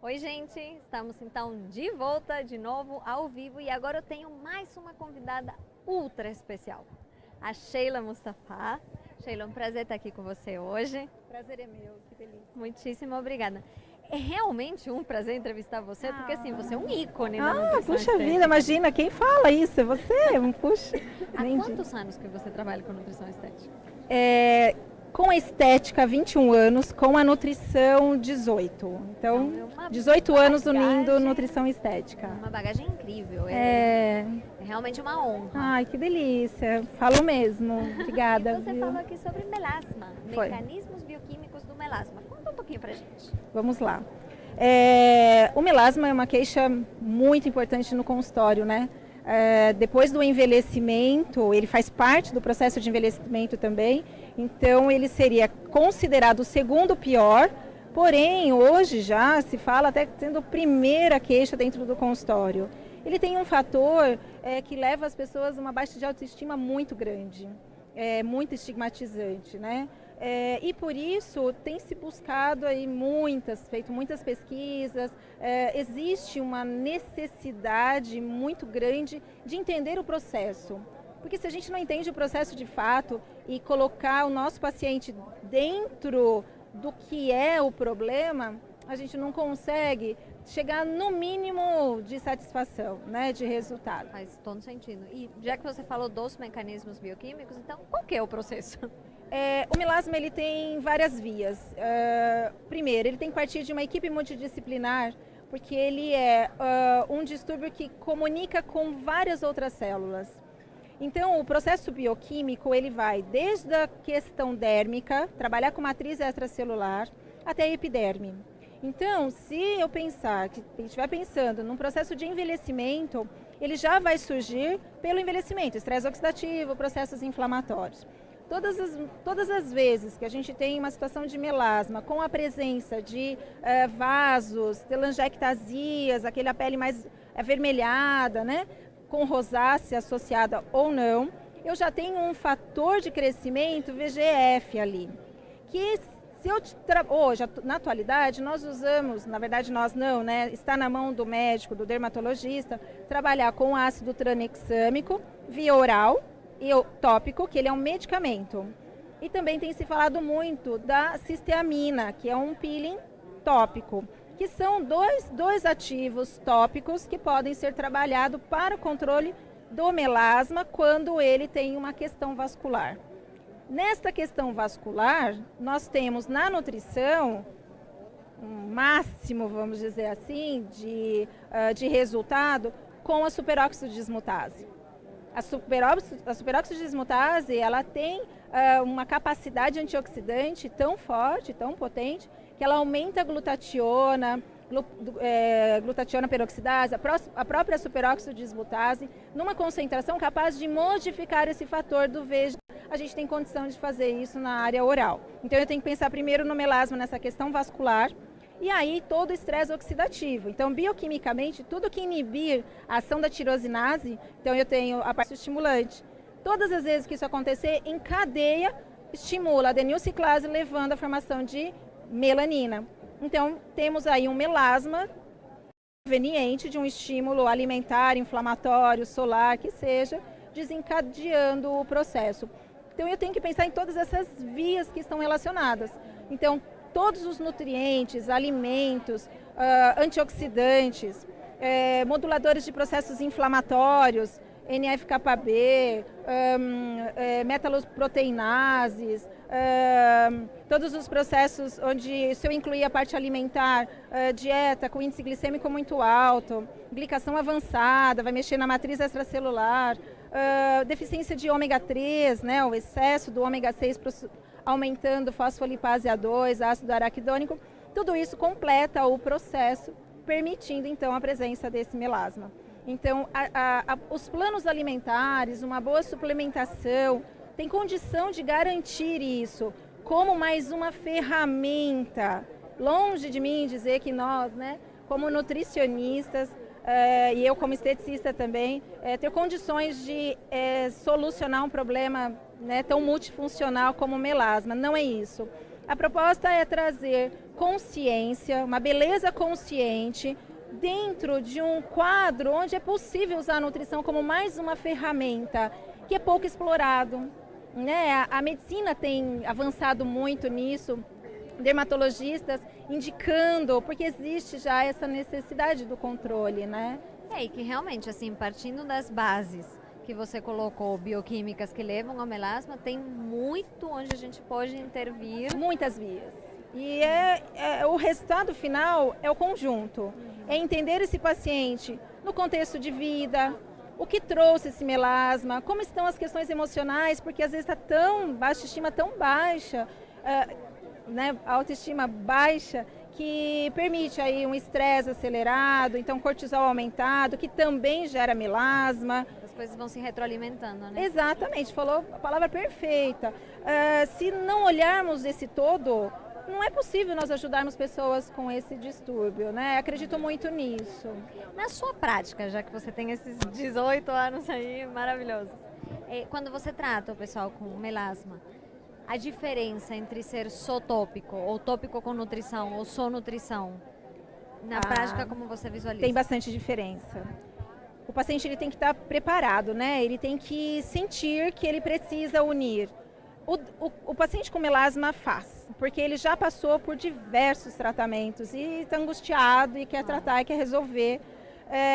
Oi, gente! Estamos então de volta de novo ao vivo e agora eu tenho mais uma convidada ultra especial, a Sheila Mustafa. Sheila, é um prazer estar aqui com você hoje. Prazer é meu, que delícia. Muitíssimo obrigada. É realmente um prazer entrevistar você, porque assim, você é um ícone da Ah, nutrição puxa estética. vida, imagina, quem fala isso? É você? Puxa. Há nem quantos anos que você trabalha com nutrição estética? Com a estética, 21 anos, com a nutrição, 18. Então, É uma 18 anos unindo bagagem- nutrição estética. Uma bagagem incrível, É... é realmente uma honra. Ai, que delícia. Falo mesmo. Obrigada. E você viu? falou aqui sobre melasma, Foi. mecanismos bioquímicos do melasma. Conta um pouquinho pra gente. Vamos lá. O melasma é uma queixa muito importante no consultório, né? Depois do envelhecimento, ele faz parte do processo de envelhecimento também, então ele seria considerado o segundo pior, porém hoje já se fala até sendo a primeira queixa dentro do consultório. Ele tem um fator que leva as pessoas a uma baixa de autoestima muito grande, muito estigmatizante, né? E por isso tem se buscado aí feito muitas pesquisas, existe uma necessidade muito grande de entender o processo. Porque se a gente não entende o processo de fato e colocar o nosso paciente dentro do que é o problema, a gente não consegue chegar no mínimo de satisfação, né, de resultado. Faz todo sentido. E já que você falou dos mecanismos bioquímicos, então qual que é o processo? O melasma ele tem várias vias. Primeiro, ele tem que partir de uma equipe multidisciplinar, porque ele é um distúrbio que comunica com várias outras células. Então, o processo bioquímico ele vai desde a questão dérmica, trabalhar com matriz extracelular, até a epiderme. Então, se eu pensar, que a gente estiver pensando num processo de envelhecimento, ele já vai surgir pelo envelhecimento, estresse oxidativo, processos inflamatórios. Todas as vezes que a gente tem uma situação de melasma com a presença de vasos, telangiectasias, aquela pele mais avermelhada, né, com rosácea associada ou não, eu já tenho um fator de crescimento VEGF ali, que hoje, na atualidade, nós usamos, na verdade nós não, né, está na mão do médico, do dermatologista, trabalhar com ácido tranexâmico via oral, e o tópico, que ele é um medicamento. E também tem se falado muito da cisteamina, que é um peeling tópico, que são dois ativos tópicos que podem ser trabalhados para o controle do melasma quando ele tem uma questão vascular. Nesta questão vascular, nós temos na nutrição um máximo, vamos dizer assim, de resultado com a superóxido dismutase. A superóxido dismutase, ela tem uma capacidade antioxidante tão forte, tão potente, que ela aumenta a glutationa peroxidase, a própria superóxido dismutase, numa concentração capaz de modificar esse fator do VEGF. A gente tem condição de fazer isso na área oral. Então eu tenho que pensar primeiro no melasma, nessa questão vascular, e aí todo o estresse oxidativo. Então, bioquimicamente, tudo que inibir a ação da tirosinase, então eu tenho a parte estimulante. Todas as vezes que isso acontecer, em cadeia, estimula a adenilciclase, levando à formação de melanina. Então, temos aí um melasma proveniente de um estímulo alimentar, inflamatório, solar, que seja, desencadeando o processo. Então, eu tenho que pensar em todas essas vias que estão relacionadas. Então, todos os nutrientes, alimentos, antioxidantes, moduladores de processos inflamatórios, NF-κB, metaloproteinases, todos os processos onde, se eu incluir a parte alimentar, dieta com índice glicêmico muito alto, glicação avançada, vai mexer na matriz extracelular, deficiência de ômega 3, né, o excesso do ômega 6 aumentando fosfolipase A2, ácido araquidônico, tudo isso completa o processo, permitindo então a presença desse melasma. Então, os planos alimentares, uma boa suplementação, tem condição de garantir isso como mais uma ferramenta. Longe de mim dizer que nós, né, como nutricionistas, e eu como esteticista também, ter condições de solucionar um problema né, tão multifuncional como o melasma. Não é isso. A proposta é trazer consciência, uma beleza consciente, dentro de um quadro onde é possível usar a nutrição como mais uma ferramenta, que é pouco explorado, né? A medicina tem avançado muito nisso, dermatologistas indicando, porque existe já essa necessidade do controle, né? E que realmente, assim, partindo das bases que você colocou, bioquímicas que levam ao melasma, tem muito onde a gente pode intervir. Muitas vias. E o resultado final é o conjunto. É entender esse paciente no contexto de vida, o que trouxe esse melasma, como estão as questões emocionais, porque às vezes está tão baixa, estima tão baixa, né, autoestima baixa, que permite aí um estresse acelerado, então cortisol aumentado, que também gera melasma. As coisas vão se retroalimentando, né? Exatamente, falou a palavra perfeita. Se não olharmos esse todo, não é possível nós ajudarmos pessoas com esse distúrbio, né? Acredito muito nisso. Na sua prática, já que você tem esses 18 anos aí maravilhosos, quando você trata o pessoal com melasma, a diferença entre ser só tópico, ou tópico com nutrição, ou só nutrição, na prática, como você visualiza? Tem bastante diferença. O paciente ele tem que estar preparado, né? Ele tem que sentir que ele precisa unir. O paciente com melasma faz, porque ele já passou por diversos tratamentos e está angustiado e quer tratar e quer resolver,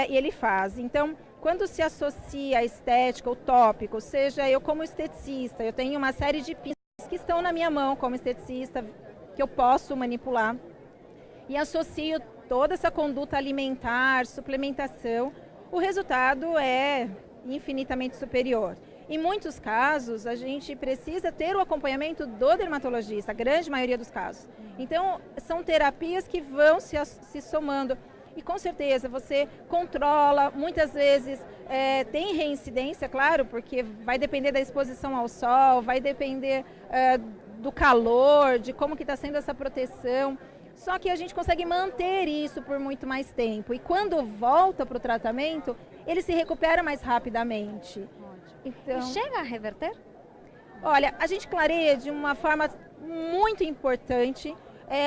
e ele faz. Então, quando se associa a estética, o tópico, seja eu como esteticista, eu tenho uma série de pinças que estão na minha mão como esteticista, que eu posso manipular, e associo toda essa conduta alimentar, suplementação, o resultado é infinitamente superior. Em muitos casos, a gente precisa ter o acompanhamento do dermatologista, a grande maioria dos casos. Então, são terapias que vão se somando. E com certeza você controla, muitas vezes tem reincidência, claro, porque vai depender da exposição ao sol, vai depender do calor, de como que está sendo essa proteção. Só que a gente consegue manter isso por muito mais tempo. E quando volta para o tratamento, ele se recupera mais rapidamente. Então, e chega a reverter? Olha, a gente clareia de uma forma muito importante,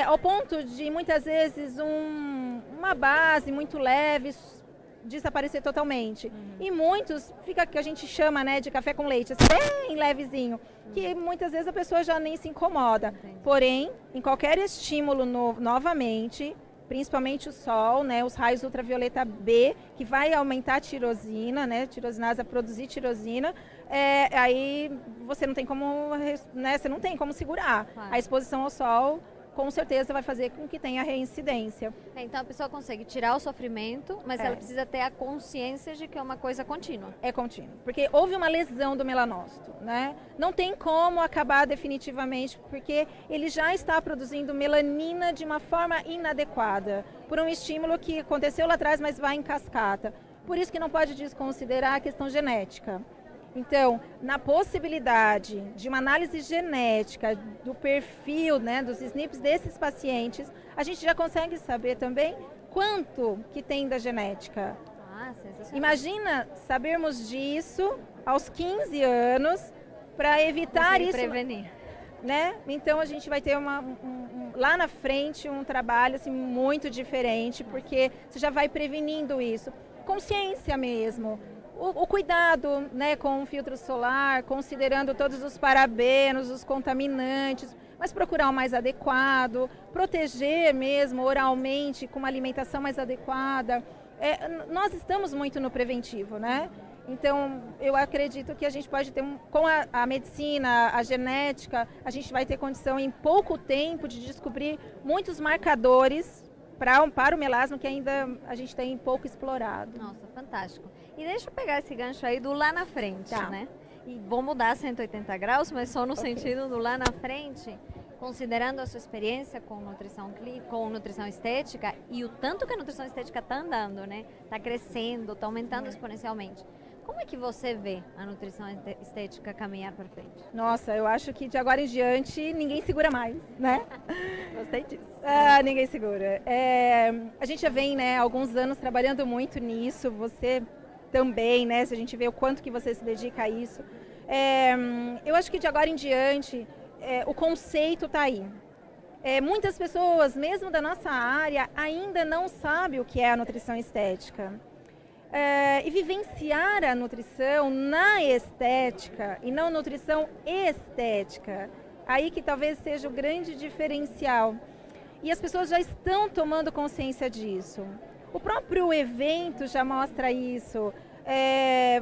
ao ponto de muitas vezes uma base muito leve desaparecer totalmente. E muitos fica que a gente chama, né, de café com leite, assim, bem levezinho, que muitas vezes a pessoa já nem se incomoda. Entendi. Porém, em qualquer estímulo novamente, principalmente o sol, né, os raios ultravioleta B, que vai aumentar a tirosina, né, tirosinase a produzir tirosina, aí você não tem como, né, você não tem como segurar. Claro. A exposição ao sol com certeza vai fazer com que tenha reincidência. Então a pessoa consegue tirar o sofrimento, mas ela precisa ter a consciência de que é uma coisa contínua. É contínuo, porque houve uma lesão do melanócito, né? Não tem como acabar definitivamente, porque ele já está produzindo melanina de uma forma inadequada, por um estímulo que aconteceu lá atrás, mas vai em cascata. Por isso que não pode desconsiderar a questão genética. Então, na possibilidade de uma análise genética do perfil, né, dos SNPs desses pacientes, a gente já consegue saber também quanto que tem da genética. Sensacional. Imagina sabermos disso aos 15 anos para evitar isso. Prevenir. Né? Então a gente vai ter lá na frente um trabalho assim, muito diferente, porque você já vai prevenindo isso. Consciência mesmo. O cuidado, né, com o filtro solar, considerando todos os parabenos, os contaminantes, mas procurar o mais adequado, proteger mesmo oralmente com uma alimentação mais adequada. Nós estamos muito no preventivo, né? Então, eu acredito que a gente pode ter, com a medicina, a genética, a gente vai ter condição em pouco tempo de descobrir muitos marcadores para o melasma que ainda a gente tem pouco explorado. Nossa, fantástico. E deixa eu pegar esse gancho aí do lá na frente, Tá. né? E vou mudar 180 graus, mas só no sentido do lá na frente, considerando a sua experiência com nutrição estética e o tanto que a nutrição estética está andando, né? Está crescendo, está aumentando exponencialmente. Como é que você vê a nutrição estética caminhar para frente? Nossa, eu acho que de agora em diante ninguém segura mais, né? Gostei disso. Ninguém segura. A gente já vem, né, há alguns anos trabalhando muito nisso, você também, né? Se a gente vê o quanto que você se dedica a isso. Eu acho que de agora em diante, o conceito está aí. Muitas pessoas, mesmo da nossa área, ainda não sabem o que é a nutrição estética. E vivenciar a nutrição na estética e não nutrição estética, aí que talvez seja o grande diferencial. E as pessoas já estão tomando consciência disso. O próprio evento já mostra isso.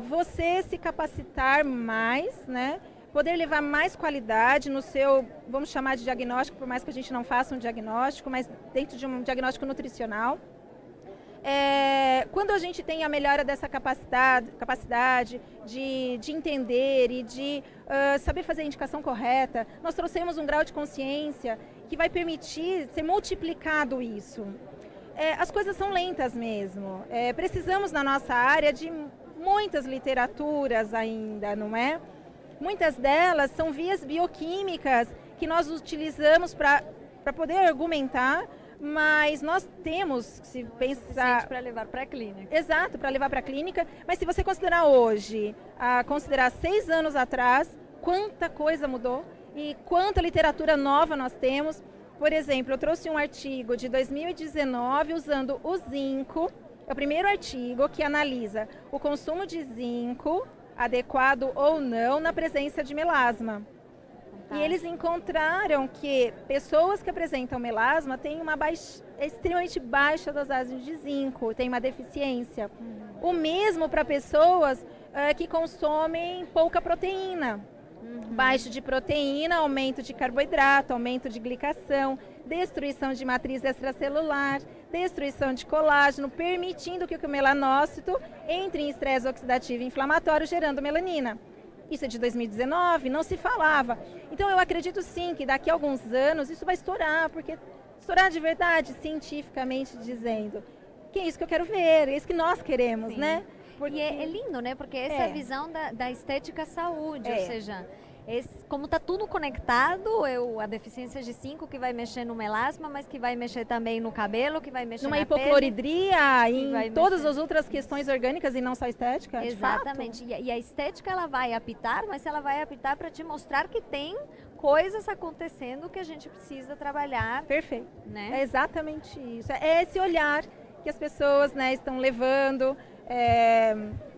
Você se capacitar mais, né? Poder levar mais qualidade no seu, vamos chamar de diagnóstico, por mais que a gente não faça um diagnóstico, mas dentro de um diagnóstico nutricional. Quando a gente tem a melhora dessa capacidade de entender e de saber fazer a indicação correta, nós trouxemos um grau de consciência que vai permitir ser multiplicado isso. As coisas são lentas mesmo. Precisamos na nossa área de muitas literaturas ainda, não é? Muitas delas são vias bioquímicas que nós utilizamos para poder argumentar, mas nós temos que se pensar... para levar para a clínica. Exato, para levar para a clínica. Mas se você considerar hoje, considerar 6 anos atrás, quanta coisa mudou e quanta literatura nova nós temos. Por exemplo, eu trouxe um artigo de 2019 usando o zinco. É o primeiro artigo que analisa o consumo de zinco, adequado ou não, na presença de melasma. E eles encontraram que pessoas que apresentam melasma têm uma extremamente baixa dosagem de zinco, tem uma deficiência. O mesmo para pessoas que consomem pouca proteína. Baixo de proteína, aumento de carboidrato, aumento de glicação, destruição de matriz extracelular, destruição de colágeno, permitindo que o melanócito entre em estresse oxidativo e inflamatório, gerando melanina. Isso é de 2019, não se falava. Então eu acredito sim que daqui a alguns anos isso vai estourar, porque estourar de verdade, cientificamente dizendo, que é isso que eu quero ver, é isso que nós queremos, sim, né? Porque... E é lindo, né? Porque essa é a visão da estética saúde, ou seja, como está tudo conectado, a deficiência de zinco que vai mexer no melasma, mas que vai mexer também no cabelo, que vai mexer numa na hipocloridria, em todas as outras questões orgânicas e não só estética. Exatamente. E a estética ela vai apitar, mas ela vai apitar para te mostrar que tem coisas acontecendo que a gente precisa trabalhar. Perfeito. Né? É exatamente isso. É esse olhar que as pessoas, né, estão levando.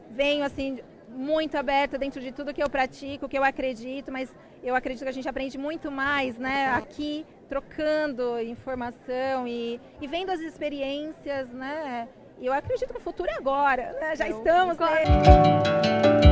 Venho assim muito aberta dentro de tudo que eu pratico, que eu acredito, mas eu acredito que a gente aprende muito mais, né, aqui, trocando informação e vendo as experiências, né, e eu acredito que o futuro é agora, né? Já estamos, né?